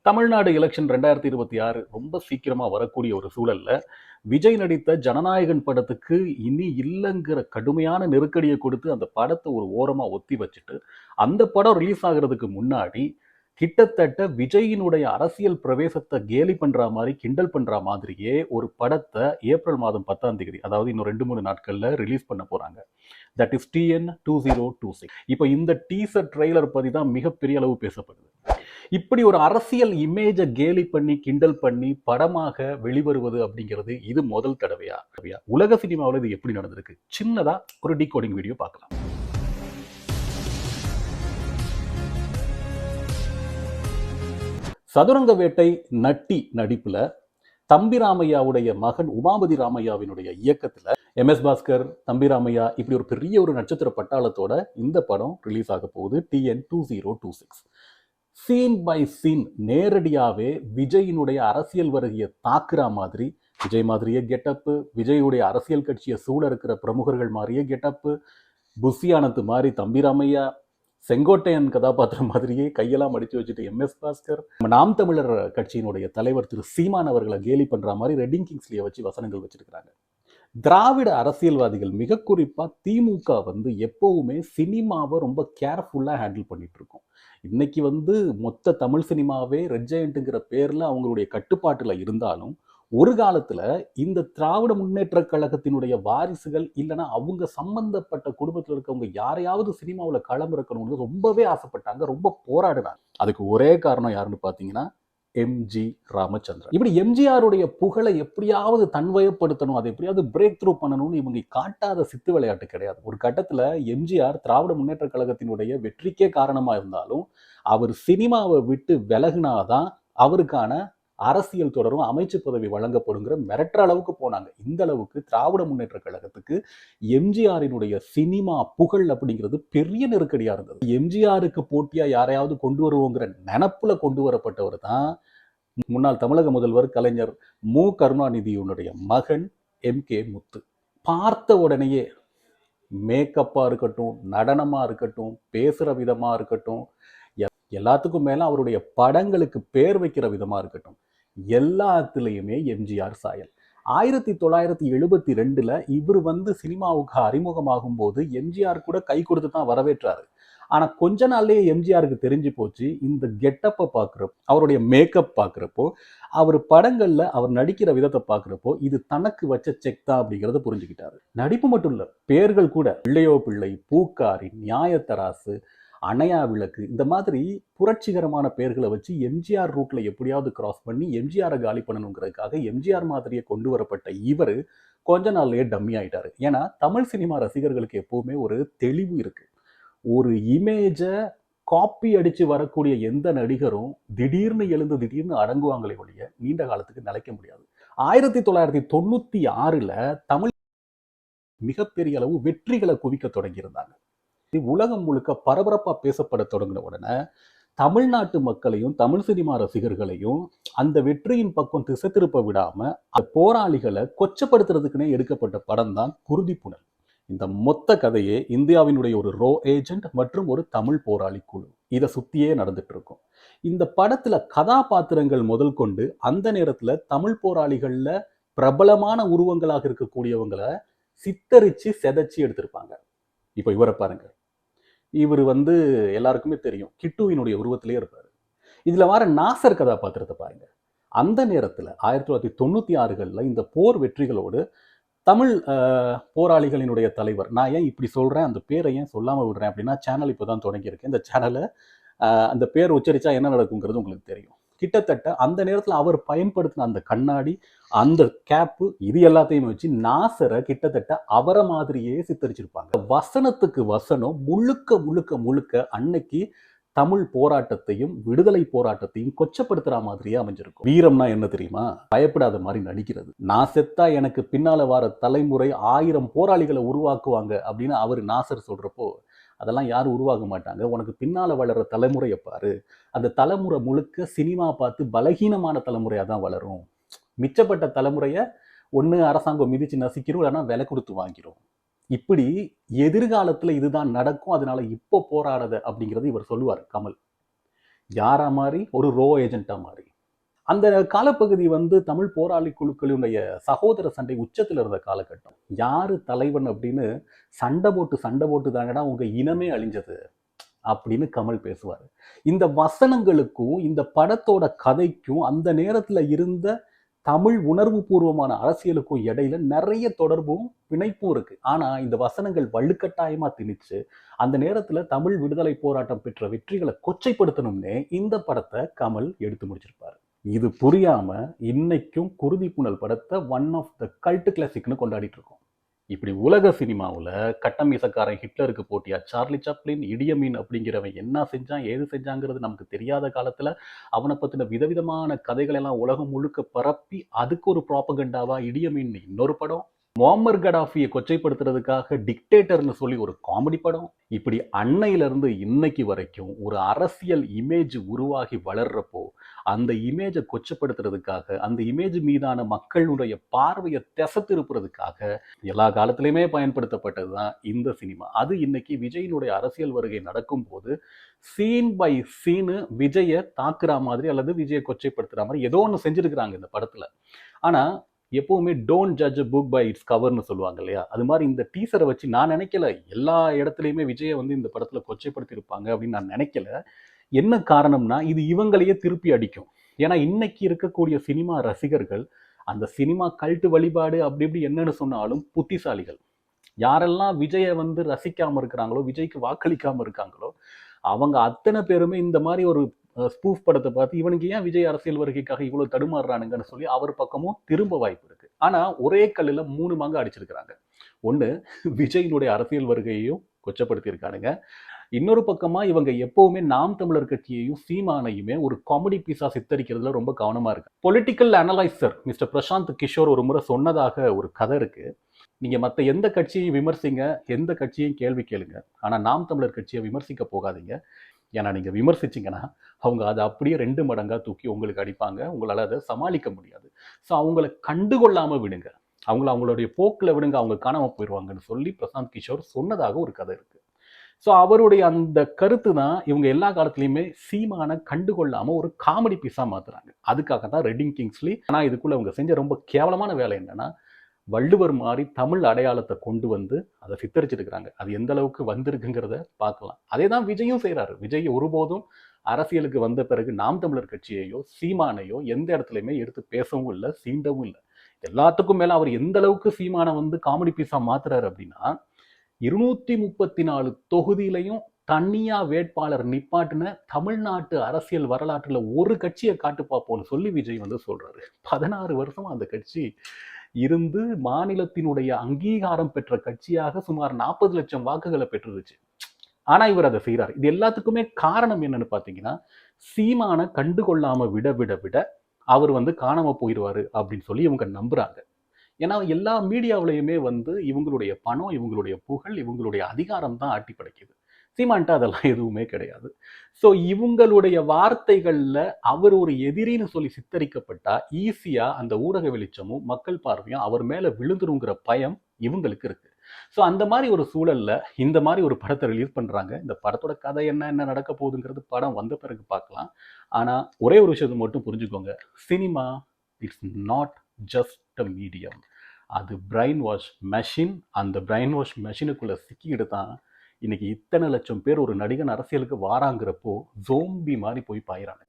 Tamil Nadu election 2026 ரொம்ப சீக்கிரமா வரக்கூடிய ஒரு சூழல்ல, விஜய் நடித்த ஜனநாயகன் படத்துக்கு இனி இல்லங்கிற கடுமையான நெருக்கடிய கொடுத்து, அந்த படத்த ஒரு ஓரமா ஒத்தி வச்சுட்டு, அந்த படம் ரிலீஸ் ஆகுறதுக்கு முன்னாடி, கிட்டத்தட்ட விஜயினுடைய அரசியல் பிரவேசத்த கேலி பண்றா மாரி, கிண்டல் பண்றா மாதிரியே ஒரு படத்த ஏப்ரல் மாதம் 10ஆம் தேதி, அதாவது இன்னும் 2, 3 நாட்கள்ல ரிலீஸ் பண்ண போறாங்க. That is TN 2026. இப்ப இந்த டீசர் ட்ரெய்லர் பத்தி தான் மிகப்பெரிய அளவு பேசப்படுது. இப்படி ஒரு அரசியல் இமேஜ கேலி பண்ணி கிண்டல் பண்ணி படமாக வெளிவருவது அப்படிங்கிறது இது முதல் தடவையா? உலக சினிமாவில் இது எப்படி நடந்திருக்கு? சின்னதா ஒரு டீகோடிங் வீடியோ பார்க்கலாம். சதுரங்க வேட்டை நட்டி நடிப்புல தம்பி ராமையாவுடைய மகன் உமாபதி ராமையாவினுடைய இயக்கத்துல MS பாஸ்கர், தம்பி ராமையா இப்படி ஒரு பெரிய ஒரு நட்சத்திர பட்டாளத்தோட இந்த படம் ரிலீஸ் ஆக போகுது. TN 2026. சீன் பை சீன் நேரடியாவே விஜயினுடைய அரசியல் வருகையை தாக்குற மாதிரி, விஜய் மாதிரியே கெட்டப்பு, விஜயுடைய அரசியல் கட்சியை சூழ இருக்கிற பிரமுகர்கள் மாதிரியே கெட்டப்பு, புஷியானத்து மாதிரி தம்பி ராமையா, செங்கோட்டையன் கதாபாத்திரம் மாதிரியே கையெல்லாம் அடிச்சு வச்சுட்டு MS பாஸ்கர், நாம் தமிழர் கட்சியினுடைய தலைவர் திரு சீமான் அவர்களை கேலி பண்ற மாதிரி ரெட்டிங் கிங்ஸ்லியை வச்சு வசனங்கள் வச்சிருக்கிறாங்க. திராவிட அரசியல்வாதிகள், மிக குறிப்பா திமுக எப்பவுமே சினிமாவை ரொம்ப கேர்ஃபுல்லா ஹேண்டில் பண்ணிட்டு இருக்கோம். இன்னைக்கு மொத்த தமிழ் சினிமாவே ரெட் ஜெயண்ட்ங்கிற பேர்ல அவங்களுடைய கட்டுப்பாட்டுல இருந்தாலும், ஒரு காலத்துல இந்த திராவிட முன்னேற்ற கழகத்தினுடைய வாரிசுகள் இல்லைன்னா அவங்க சம்பந்தப்பட்ட குடும்பத்தில் இருக்கவங்க யாரையாவது சினிமாவில் களம் இருக்கணும்னு ரொம்பவே ஆசைப்பட்டாங்க, ரொம்ப போராடினாங்க. அதுக்கு ஒரே காரணம் யாருன்னு பாத்தீங்கன்னா MG ராமச்சந்திரன். இப்படி எம்ஜிஆருடைய புகழை எப்படியாவது தன்வயப்படுத்தணும், அதை எப்படியாவது பிரேக் த்ரூ பண்ணணும்னு இவங்க காட்டாத சித்து விளையாட்டு கிடையாது. ஒரு கட்டத்துல எம்ஜிஆர் திராவிட முன்னேற்ற கழகத்தினுடைய வெற்றிக்கே காரணமா இருந்தாலும், அவர் சினிமாவை விட்டு விலகினாதான் அவருக்கான அரசியல் தொடரும் அமைச்சு பதவி வழங்கப்படுங்கிற மிரட்டுற அளவுக்கு போனாங்க. இந்த அளவுக்கு திராவிட முன்னேற்ற கழகத்துக்கு எம்ஜிஆரினுடைய சினிமா புகழ் அப்படிங்கிறது பெரிய நெருக்கடியா இருந்தது. எம்ஜிஆருக்கு போட்டியா யாரையாவது கொண்டு வருவோங்கிற நினப்புல கொண்டு வரப்பட்டவர் தான் முன்னாள் தமிழக முதல்வர் கலைஞர் மு கருணாநிதியினுடைய மகன் MK முத்து. பார்த்த உடனேயே மேக்கப்பா இருக்கட்டும், நடனமா இருக்கட்டும், பேசுற விதமா இருக்கட்டும், எல்லாத்துக்கும் மேல அவருடைய படங்களுக்கு பேர் வைக்கிற விதமா இருக்கட்டும், எல்லாத்துலயுமே எம்ஜிஆர் சாயல். 1972ல இவர் சினிமாவுக்கு அறிமுகமாகும் போது எம்ஜிஆர் கூட கை கொடுத்து தான் வரவேற்றாரு. ஆனா கொஞ்ச நாள்லயே எம்ஜிஆருக்கு தெரிஞ்சு போச்சு, இந்த கெட்டப்பை பார்க்குறப்போ, அவருடைய மேக்கப் பார்க்குறப்போ, அவர் படங்கள்ல அவர் நடிக்கிற விதத்தை பார்க்குறப்போ இது தனக்கு வச்ச செக் தான் அப்படிங்கிறத புரிஞ்சுக்கிட்டாரு. நடிப்பு மட்டும் இல்ல, பேர்கள் கூட பிள்ளையோ பிள்ளை, பூக்காரி, நியாயத்தராசு, அணையா விளக்கு, இந்த மாதிரி புரட்சிகரமான பெயர்களை வச்சு எம்ஜிஆர் ரூட்ல எப்படியாவது கிராஸ் பண்ணி எம்ஜிஆரை காலி பண்ணணுங்கிறதுக்காக எம்ஜிஆர் மாதிரியே கொண்டு வரப்பட்ட இவர் கொஞ்ச நாள்லயே டம்மி ஆயிட்டாரு. ஏன்னா தமிழ் சினிமா ரசிகர்களுக்கு எப்பவுமே ஒரு தெளிவு இருக்கு. ஒரு இமேஜ காப்பி அடிச்சு வரக்கூடிய எந்த நடிகரும் திடீர்னு எழுந்து திடீர்னு அடங்குவாங்களே ஒழிய நீண்ட காலத்துக்கு நிலைக்க முடியாது. 1996ல தமிழ் மிகப்பெரிய அளவு வெற்றிகளை குவிக்க தொடங்கியிருந்தாங்க. உலகம் முழுக்க பரபரப்பா பேசப்பட தொடங்கின உடனே தமிழ்நாட்டு மக்களையும் தமிழ் சினிமா ரசிகர்களையும் அந்த வெற்றியின் பக்கம் திசை திருப்ப விடாம போராளிகளை கொச்சப்படுத்துறதுக்குன்னே எடுக்கப்பட்ட படம் தான் குருதிப்புனல். இந்த மொத்த கதையே இந்தியாவினுடைய ஒரு ரோ ஏஜென்ட் மற்றும் ஒரு தமிழ் போராளி குழு, இதை சுத்தியே நடந்துட்டு இருக்கும். இந்த படத்துல கதாபாத்திரங்கள் முதல் கொண்டு அந்த நேரத்துல தமிழ் போராளிகள்ல பிரபலமான உருவங்களாக இருக்கக்கூடியவங்களை சித்தரிச்சு செதைச்சு எடுத்திருப்பாங்க. இப்ப இவரை பாருங்க, இவர் எல்லாருக்குமே தெரியும், கிட்டுவினுடைய உருவத்திலே இருப்பாரு. இதுல வர நாசர் கதாபாத்திரத்தை பாருங்க. அந்த நேரத்துல 1996களில் இந்த போர் வெற்றிகளோடு தமிழ் போராளிகளினுடைய தலைவர், நான் ஏன் இப்படி சொல்றேன், அந்த பேரை ஏன் சொல்லாம விடுறேன் அப்படின்னா, சேனல் இப்போதான் தொடங்கியிருக்கேன். இந்த சேனலை அந்த பேர் உச்சரிச்சா என்ன நடக்குங்கிறது உங்களுக்கு தெரியும். கிட்டத்தட்ட அந்த நேரத்தில் அவர் பயன்படுத்தின அந்த கண்ணாடி, அந்த கேப்பு, இது எல்லாத்தையும் வச்சு நாசரை கிட்டத்தட்ட அவரை மாதிரியே சித்தரிச்சிருப்பாங்க. வசனத்துக்கு வசனம் முழுக்க முழுக்க முழுக்க அன்னைக்கு தமிழ் போராட்டத்தையும் விடுதலை போராட்டத்தையும் கொச்சப்படுத்துற மாதிரியே அமைஞ்சிருக்கும். வீரம்னா என்ன தெரியுமா? பயப்படாத மாதிரி நடிக்கிறது. நான் செத்தா எனக்கு பின்னால வர தலைமுறை 1000 போராளிகளை உருவாக்குவாங்க அப்படின்னு அவர் நாசர் சொல்றப்போ, அதெல்லாம் யாரும் உருவாக்க மாட்டாங்க, உனக்கு பின்னால வளர்ற தலைமுறையை பாரு, அந்த தலைமுறை முழுக்க சினிமா பார்த்து பலகீனமான தலைமுறையாக தான் வளரும், மிச்சப்பட்ட தலைமுறையை ஒன்று அரசாங்கம் மிதிச்சு நசிக்கிறோம், இல்லைன்னா விலை கொடுத்து வாங்கிறோம். இப்படி எதிர்காலத்துல இதுதான் நடக்கும், அதனால இப்போ போராடாத அப்படிங்கிறது இவர் சொல்லுவார் கமல். யாரா மாறி? ஒரு ரோ ஏஜென்ட்டா மாறி. அந்த காலப்பகுதி வந்து தமிழ் போராளி குழுக்களுடைய சகோதர சண்டை உச்சத்துல இருந்த காலகட்டம். யாரு தலைவன் அப்படின்னு சண்டை போட்டு தாங்கடா உங்க இனமே அழிஞ்சது அப்படின்னு கமல் பேசுவாரு. இந்த வசனங்களுக்கும், இந்த படத்தோட கதைக்கும், அந்த நேரத்துல இருந்த தமிழ் உணர்வுபூர்வமான அரசியலுக்கும் இடையில நிறைய தொடர்பும், பிணைப்பும் இருக்கு. ஆனா இந்த வசனங்கள் வலுக்கட்டாயமா திணிச்சு, அந்த நேரத்துல தமிழ் விடுதலை போராட்டம் பெற்ற வெற்றிகளை கொச்சைப்படுத்தணும்னே இந்த படத்தை கமல் எடுத்து முடிச்சிருப்பாரு. இது புரியாம இன்னைக்கும் குருதி புனல் படத்தை ஒன் ஆஃப் த கல்ட் கிளாசிக்னு கொண்டாடிட்டு இருக்கோம். இப்படி உலக சினிமாவில் கட்டமீசக்காரன் ஹிட்லருக்கு போட்டியா சார்லி சாப்ளின் இடியமீன் அப்படிங்கிறவன் என்ன செஞ்சான் ஏது செஞ்சாங்கிறது நமக்கு தெரியாத காலத்தில் அவனை பற்றின விதவிதமான கதைகள் எல்லாம் உலகம் முழுக்க பரப்பி அதுக்கு ஒரு ப்ராப்பகண்டாவா இடியமீன் இன்னொரு படம், முஅம்மர் கடாஃபியை கொச்சைப்படுத்துறதுக்காக டிக்டேட்டர்னு சொல்லி ஒரு காமெடி படம், இப்படி அன்னையிலிருந்து இன்னைக்கு வரைக்கும் ஒரு அரசியல் இமேஜ் உருவாகி வளர்றப்போ அந்த இமேஜை கொச்சப்படுத்துறதுக்காக, அந்த இமேஜ் மீதான மக்களுடைய பார்வையை திசை திருப்புறதுக்காக எல்லா காலத்திலையுமே பயன்படுத்தப்பட்டது தான் இந்த சினிமா. அது இன்னைக்கு விஜயினுடைய அரசியல் வருகை நடக்கும் போது சீன் பை சீனு விஜயை தாக்குற மாதிரி அல்லது விஜயை கொச்சைப்படுத்துற மாதிரி ஏதோ ஒன்று செஞ்சிருக்கிறாங்க இந்த படத்துல. ஆனா எப்பவுமே don't judge book by its கவர்னு சொல்லுவாங்க இல்லையா? அது மாதிரி இந்த டீசரை வச்சு நான் நினைக்கல எல்லா இடத்துலையுமே விஜயை வந்து இந்த படத்துல கொச்சைப்படுத்தி இருப்பாங்க அப்படின்னு நான் நினைக்கல. என்ன காரணம்னா இது இவங்களையே திருப்பி அடிக்கும். ஏன்னா இன்னைக்கு இருக்கக்கூடிய சினிமா ரசிகர்கள் அந்த சினிமா கல்ட்டு வழிபாடு அப்படி இப்படி என்னன்னு சொன்னாலும் புத்திசாலிகள். யாரெல்லாம் விஜயை வந்து ரசிக்காம இருக்கிறாங்களோ, விஜய்க்கு வாக்களிக்காம இருக்காங்களோ, அவங்க அத்தனை பேருமே இந்த மாதிரி ஒரு ஸ்பூஃப் படத்தை பார்த்து இவனுக்கு ஏன் விஜய் அரசியல் வருகைக்காக இவ்வளவு தடுமாறுறானுங்கன்னு சொல்லி அவர் பக்கமும் திரும்ப வாய்ப்பு இருக்கு. ஆனா ஒரே கல்லுல 3 மாங்க அடிச்சிருக்கிறாங்க. ஒண்ணு, விஜயினுடைய அரசியல் வருகையையும் கொச்சப்படுத்தி இருக்கானுங்க. இன்னொரு பக்கமா இவங்க எப்பவுமே நாம் தமிழர் கட்சியையும் சீமானையுமே ஒரு காமெடி பீஸா சித்தரிக்கிறதுல ரொம்ப கவனமா இருக்கு. Political analyser mister Prashant Kishor ஒரு முறை சொன்னதாக ஒரு கதை இருக்கு. நீங்க மற்ற எந்த கட்சியையும் விமர்சிங்க, எந்த கட்சியையும் கேள்வி கேளுங்க, ஆனா நாம் தமிழர் கட்சியை விமர்சிக்க போகாதீங்க. ஏன்னா நீங்க விமர்சிச்சீங்கன்னா அவங்க அதை அப்படியே 2 மடங்கா தூக்கி உங்களுக்கு அடிப்பாங்க. உங்களால அதை சமாளிக்க முடியாது. ஸோ அவங்களை கண்டுகொள்ளாம விடுங்க, அவங்களுடைய போக்கில் விடுங்க, அவங்க காணாம போயிடுவாங்கன்னு சொல்லி பிரசாந்த் கிஷோர் சொன்னதாக ஒரு கதை இருக்கு. ஸோ அவருடைய அந்த கருத்து தான் இவங்க எல்லா காலத்துலையுமே சீமான கண்டுகொள்ளாம ஒரு காமெடி பீஸா மாத்துறாங்க. அதுக்காக தான் ரெட்டிங் கிங்ஸ்லி. ஆனா இதுக்குள்ள அவங்க செஞ்ச ரொம்ப கேவலமான வேலை என்னன்னா, வள்ளுவர் மாதிரி தமிழ் அடையாளத்தை கொண்டு வந்து அதை சித்தரிச்சிருக்கிறாங்க. அது எந்த அளவுக்கு வந்திருக்குங்கிறத பார்க்கலாம். அதே தான் விஜயும் செய்கிறாரு. விஜய் ஒருபோதும் அரசியலுக்கு வந்த பிறகு நாம் தமிழர் கட்சியையோ சீமானையோ எந்த இடத்துலையுமே எடுத்து பேசவும் இல்லை, சீண்டவும் இல்லை. எல்லாத்துக்கும் மேல அவர் எந்த அளவுக்கு சீமானை வந்து காமெடி பீஸா மாத்துறாரு அப்படின்னா, 234 தொகுதியிலையும் தனியா வேட்பாளர் நிப்பாட்டின தமிழ்நாட்டு அரசியல் வரலாற்றுல ஒரு கட்சியை காட்டு பார்ப்போம்னு சொல்லி விஜய் வந்து சொல்றாரு. 16 வருஷமா அந்த கட்சி இருந்து மாநிலத்தினுடைய அங்கீகாரம் பெற்ற கட்சியாக சுமார் 40 லட்சம் வாக்குகளை பெற்றுருச்சு. ஆனா இவர் அதை செய்யறாரு. இது எல்லாத்துக்குமே காரணம் என்னன்னு பாத்தீங்கன்னா, சீமான கண்டுகொள்ளாம விட விட விட அவர் வந்து காணாம போயிடுவாரு அப்படின்னு சொல்லி இவங்க நம்புறாங்க. ஏன்னா எல்லா மீடியாவிலையுமே வந்து இவங்களுடைய பணம், இவங்களுடைய புகழ், இவங்களுடைய அதிகாரம் தான் ஆட்டி படைக்குது. சீமான்ட்ட அதெல்லாம் எதுவுமே கிடையாது. ஸோ இவங்களுடைய வார்த்தைகள்ல அவர் ஒரு எதிரின்னு சொல்லி சித்தரிக்கப்பட்டா ஈஸியா அந்த ஊடக வெளிச்சமும் மக்கள் பார்வையும் அவர் மேல விழுந்துருங்கிற பயம் இவங்களுக்கு இருக்கு. ஸோ அந்த மாதிரி ஒரு சூழல்ல இந்த மாதிரி ஒரு படத்தை ரிலீஸ் பண்றாங்க. இந்த படத்தோட கதை என்ன நடக்க போகுதுங்கிறது படம் வந்த பிறகு பார்க்கலாம். ஆனா ஒரே ஒரு விஷயத்தை மட்டும் புரிஞ்சுக்கோங்க, cinema it's not just a medium. அது பிரைன் வாஷ் மெஷின். அந்த பிரைன் வாஷ் மெஷினுக்குள்ள சிக்கிக்கிட்டு தான் இன்னைக்கு இத்தனை லட்சம் பேர் ஒரு நடிகன் அரசியலுக்கு வாராங்கிறப்போ ஜோம்பி மாதிரி போய் பாயிறாங்க.